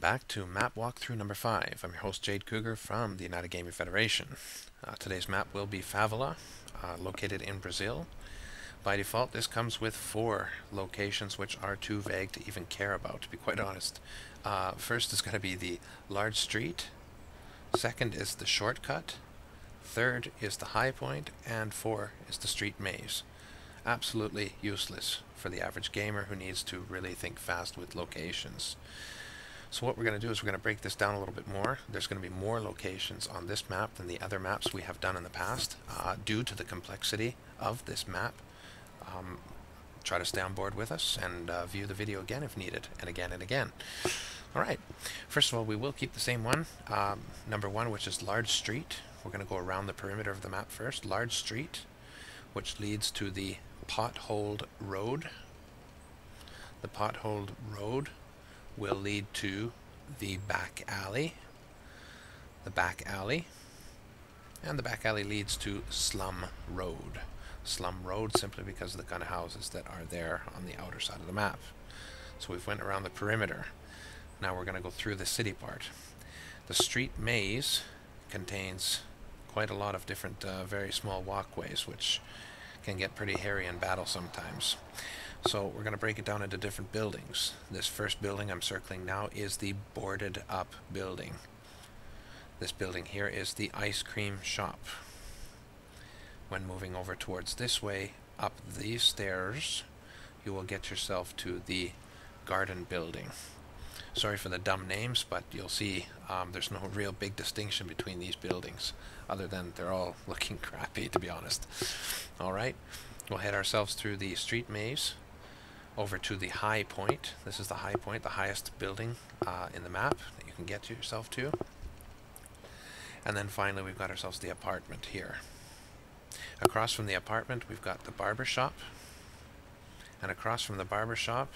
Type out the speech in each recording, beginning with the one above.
back to map walkthrough number 5. I'm your host Jade Cougar from the United Gaming Federation. Today's map will be Favela, located in Brazil. By default, this comes with 4 locations which are too vague to even care about, to be quite honest. First is going to be the large street. Second is the shortcut. Third is the high point. And 4 is the street maze. Absolutely useless for the average gamer who needs to really think fast with locations. So what we're going to do is we're going to break this down a little bit more. There's going to be more locations on this map than the other maps we have done in the past, due to the complexity of this map. Try to stay on board with us and view the video again if needed, and again and again. Alright, first of all, we will keep the same one. Number 1, which is large street. We're going to go around the perimeter of the map first. Large street, which leads to the potholed road. The potholed road will lead to the back alley. The back alley. And the back alley leads to Slum Road. Slum Road simply because of the kind of houses that are there on the outer side of the map. So we've went around the perimeter. Now we're going to go through the city part. The street maze contains quite a lot of different very small walkways, which can get pretty hairy in battle sometimes. So we're going to break it down into different buildings. This first building I'm circling now is the boarded up building. This building here is the ice cream shop. When moving over towards this way, up these stairs, you will get yourself to the garden building. Sorry for the dumb names, but you'll see there's no real big distinction between these buildings, other than they're all looking crappy, to be honest. Alright, we'll head ourselves through the street maze over to the high point. This is the high point, the highest building in the map that you can get yourself to. And then finally we've got ourselves the apartment here. Across from the apartment we've got the barber shop. And across from the barber shop,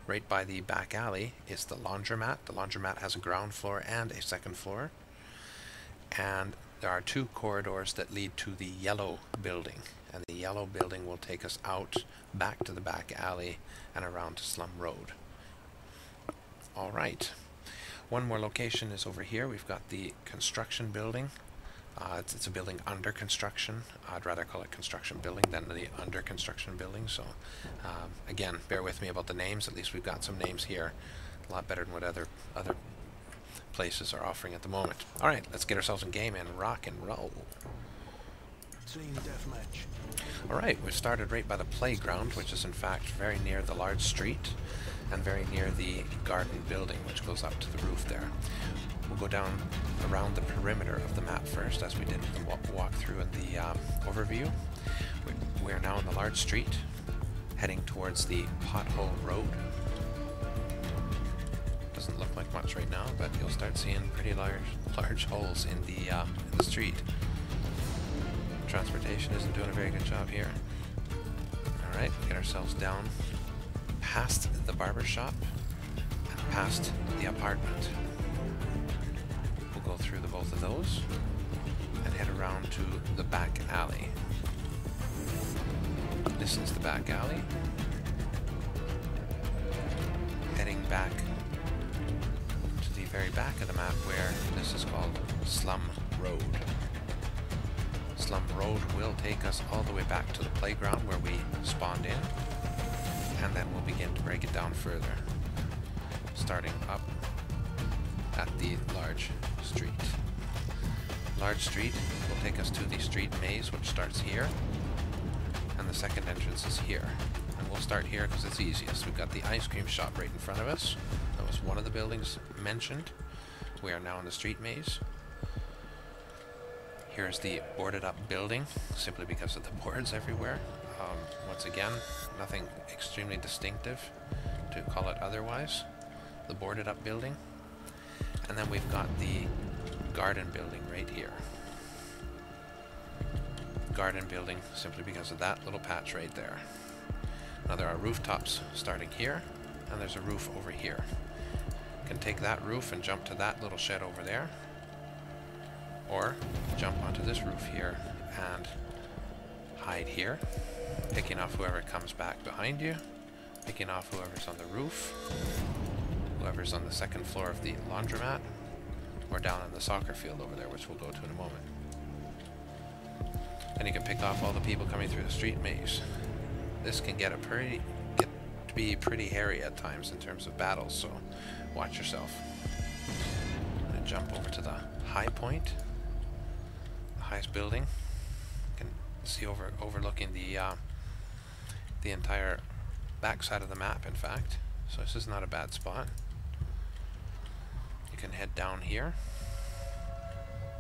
right by the back alley, is the laundromat. The laundromat has a ground floor and a second floor. And there are 2 corridors that lead to the yellow building. And the yellow building will take us out, back to the back alley, and around to Slum Road. Alright. One more location is over here. We've got the construction building. It's a building under construction. I'd rather call it construction building than the under construction building. So, again, bear with me about the names. At least we've got some names here. A lot better than what other places are offering at the moment. Alright, let's get ourselves in game and rock and roll. Team deathmatch. Alright, we started right by the playground, which is in fact very near the large street, and very near the garden building, which goes up to the roof there. We'll go down around the perimeter of the map first, as we did in the walkthrough in the overview. We are now in the large street, heading towards the pothole road. Doesn't look like much right now, but you'll start seeing pretty large holes in the street. Transportation isn't doing a very good job here. Alright, we'll get ourselves down past the barber shop and past the apartment. We'll go through both of those and head around to the back alley. This is the back alley. Heading back to the very back of the map where this is called Slum Road. Slum Road will take us all the way back to the playground where we spawned in, and then we'll begin to break it down further, starting up at the large street. Large street will take us to the street maze, which starts here, and the second entrance is here. And we'll start here because it's easiest. We've got the ice cream shop right in front of us. That was one of the buildings mentioned. We are now in the street maze. Here's the boarded up building, simply because of the boards everywhere. Once again, nothing extremely distinctive to call it otherwise. The boarded up building. And then we've got the garden building right here. Garden building simply because of that little patch right there. Now there are rooftops starting here, and there's a roof over here. You can take that roof and jump to that little shed over there, or jump onto this roof here and hide here, picking off whoever comes back behind you, picking off whoever's on the roof, whoever's on the second floor of the laundromat, or down on the soccer field over there, which we'll go to in a moment. Then you can pick off all the people coming through the street maze. This can get to be pretty hairy at times in terms of battles, so watch yourself. I'm gonna jump over to the high point, the highest building. You can see overlooking the entire back side of the map, in fact. So this is not a bad spot. You can head down here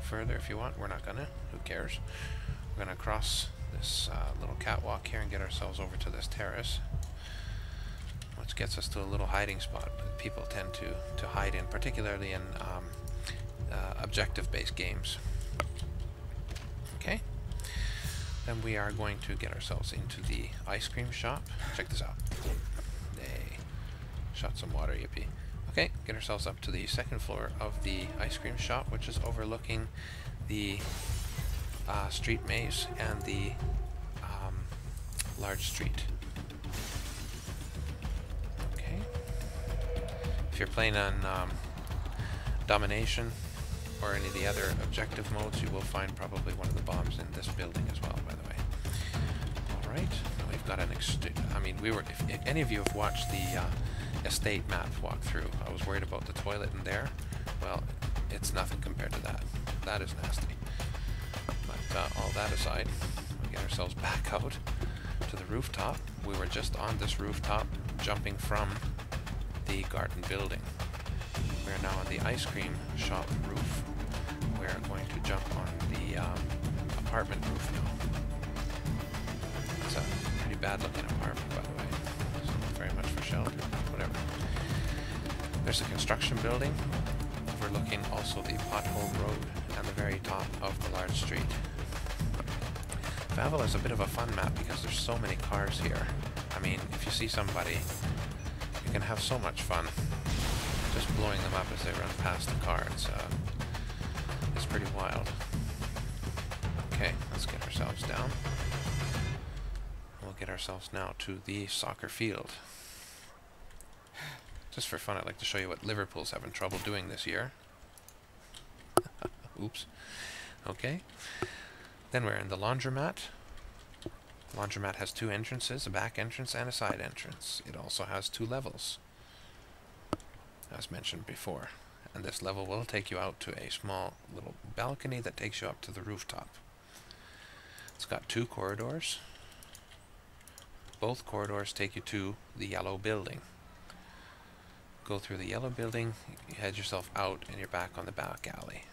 further if you want. We're not gonna. Who cares? We're gonna cross this little catwalk here and get ourselves over to this terrace, which gets us to a little hiding spot that people tend to hide in, particularly in objective-based games. Okay. Then we are going to get ourselves into the ice cream shop. Check this out. Hey, shot some water, yippee. Okay, get ourselves up to the second floor of the ice cream shop, which is overlooking the street maze and the large street. Okay. If you're playing on domination or any of the other objective modes, you will find probably one of the bombs in this building as well, by the way. Alright, we've got an if any of you have watched the estate map walkthrough, I was worried about the toilet in there. Well, it's nothing compared to that. That is nasty. But all that aside, we get ourselves back out to the rooftop. We were just on this rooftop, jumping from the garden building. We are now on the ice cream shop roof. We're going to jump on the apartment roof now. It's a pretty bad looking apartment, by the way. So not very much for shelter, whatever. There's a construction building overlooking also the pothole road and the very top of the large street. Favela is a bit of a fun map because there's so many cars here. I mean, if you see somebody, you can have so much fun just blowing them up as they run past the car. It's pretty wild. Okay, let's get ourselves down. We'll get ourselves now to the soccer field. Just for fun, I'd like to show you what Liverpool's having trouble doing this year. Oops. Okay. Then we're in the laundromat. The laundromat has two entrances, a back entrance and a side entrance. It also has two levels, as mentioned before. And this level will take you out to a small little balcony that takes you up to the rooftop. It's got two corridors. Both corridors take you to the yellow building. Go through the yellow building, you head yourself out, and you're back on the back alley.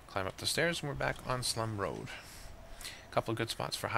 Climb up the stairs, and we're back on Slum Road. A couple of good spots for